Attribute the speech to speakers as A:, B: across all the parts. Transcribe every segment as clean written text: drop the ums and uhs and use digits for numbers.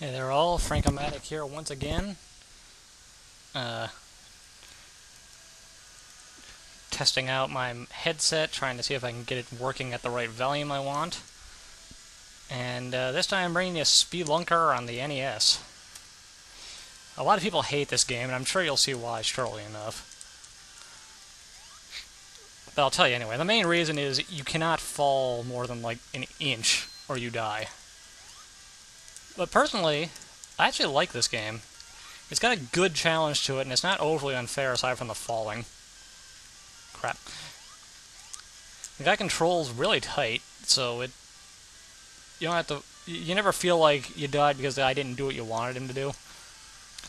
A: Hey there all, Frankomatic here once again. Uh, Testing out my headset, trying to see if I can get it working at the right volume I want. And this time I'm bringing you Spelunker on the NES. A lot of people hate this game, and I'm sure you'll see why shortly enough. But I'll tell you anyway, the main reason is you cannot fall more than like an inch, or you die. But personally, I actually like this game. It's got a good challenge to it, and it's not overly unfair aside from the falling. Crap. The guy controls really tight, so you don't have to. You never feel like you died because the guy didn't do what you wanted him to do.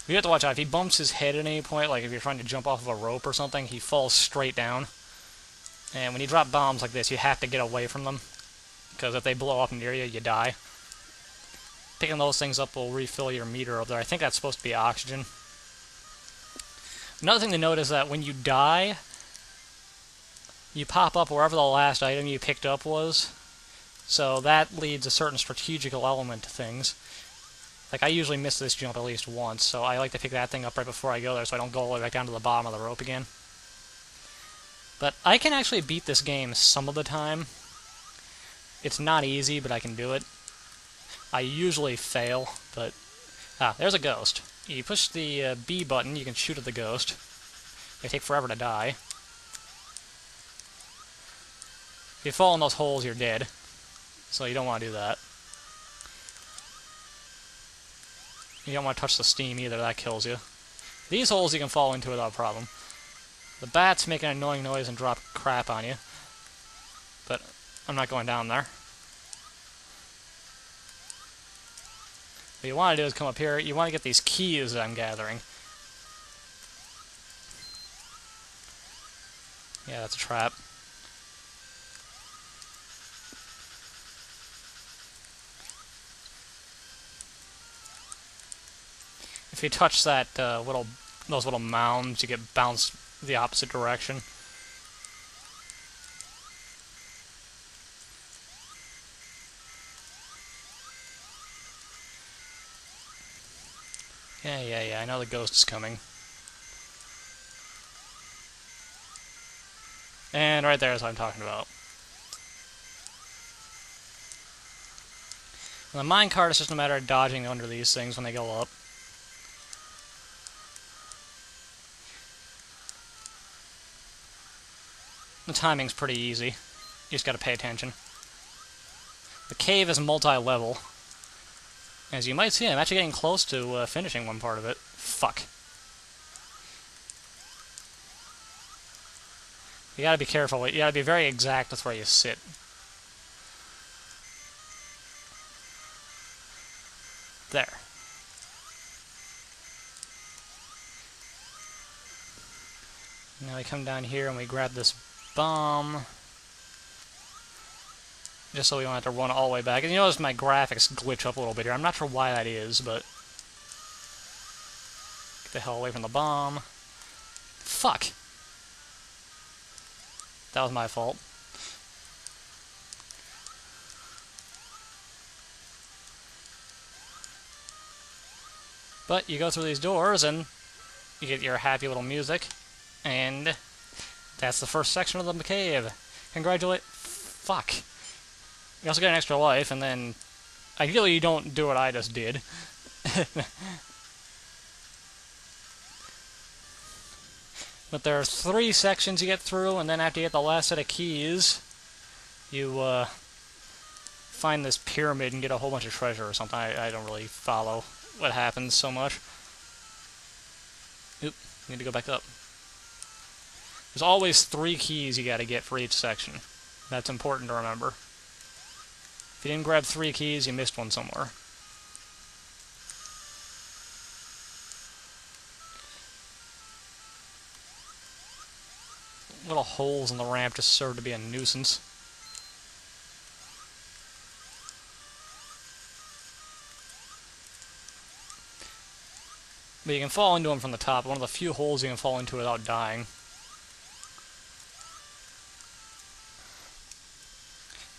A: You have to watch out. If he bumps his head at any point, like if you're trying to jump off of a rope or something, he falls straight down. And when you drop bombs like this, you have to get away from them, because if they blow up near you, you die. Picking those things up will refill your meter up there. I think that's supposed to be oxygen. Another thing to note is that when you die, you pop up wherever the last item you picked up was. So that leads a certain strategical element to things. Like, I usually miss this jump at least once, so I like to pick that thing up right before I go there so I don't go all the way back down to the bottom of the rope again. But I can actually beat this game some of the time. It's not easy, but I can do it. I usually fail, but... Ah, there's a ghost. You push the B button, you can shoot at the ghost. They take forever to die. If you fall in those holes, you're dead. So you don't want to do that. You don't want to touch the steam either, that kills you. These holes you can fall into without a problem. The bats make an annoying noise and drop crap on you. But I'm not going down there. What you want to do is come up here. You want to get these keys that I'm gathering. Yeah, that's a trap. If you touch that those little mounds, you get bounced the opposite direction. Yeah, I know the ghost is coming. And right there is what I'm talking about. And the minecart is just a matter of dodging under these things when they go up. The timing's pretty easy. You just gotta pay attention. The cave is multi-level. As you might see, I'm actually getting close to finishing one part of it. Fuck. You gotta be careful. You gotta be very exact with where you sit. There. Now we come down here and we grab this bomb. Just so we don't have to run all the way back. And you notice my graphics glitch up a little bit here. I'm not sure why that is, but... Get the hell away from the bomb. Fuck! That was my fault. But you go through these doors and you get your happy little music. And that's the first section of the cave. Congratulate... Fuck. You also get an extra life, and then... Ideally, you don't do what I just did. But there are 3 sections you get through, and then after you get the last set of keys, you find this pyramid and get a whole bunch of treasure or something. I don't really follow what happens so much. Oop, need to go back up. There's always 3 keys you gotta get for each section. That's important to remember. If you didn't grab 3 keys, you missed one somewhere. Little holes in the ramp just serve to be a nuisance. But you can fall into them from the top. One of the few holes you can fall into without dying.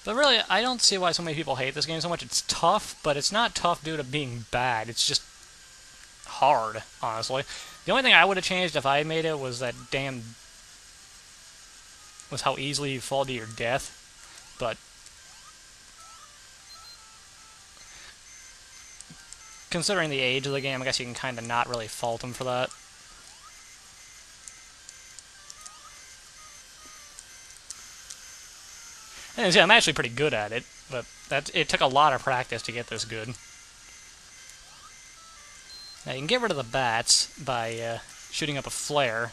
A: But really, I don't see why so many people hate this game so much. It's tough, but it's not tough due to being bad. It's just hard, honestly. The only thing I would have changed if I made it was was how easily you fall to your death. But considering the age of the game, I guess you can kind of not really fault them for that. And yeah, I'm actually pretty good at it, but it took a lot of practice to get this good. Now you can get rid of the bats by shooting up a flare,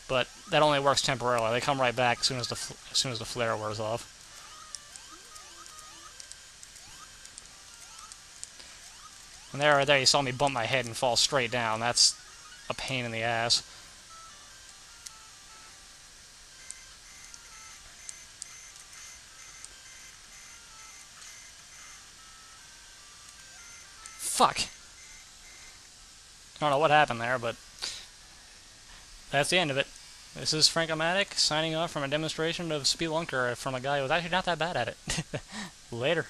A: but that only works temporarily. They come right back as soon as the flare wears off. And there you saw me bump my head and fall straight down. That's a pain in the ass. Fuck. I don't know what happened there, but that's the end of it. This is Frankomatic signing off from a demonstration of Spelunker from a guy who was actually not that bad at it. Later.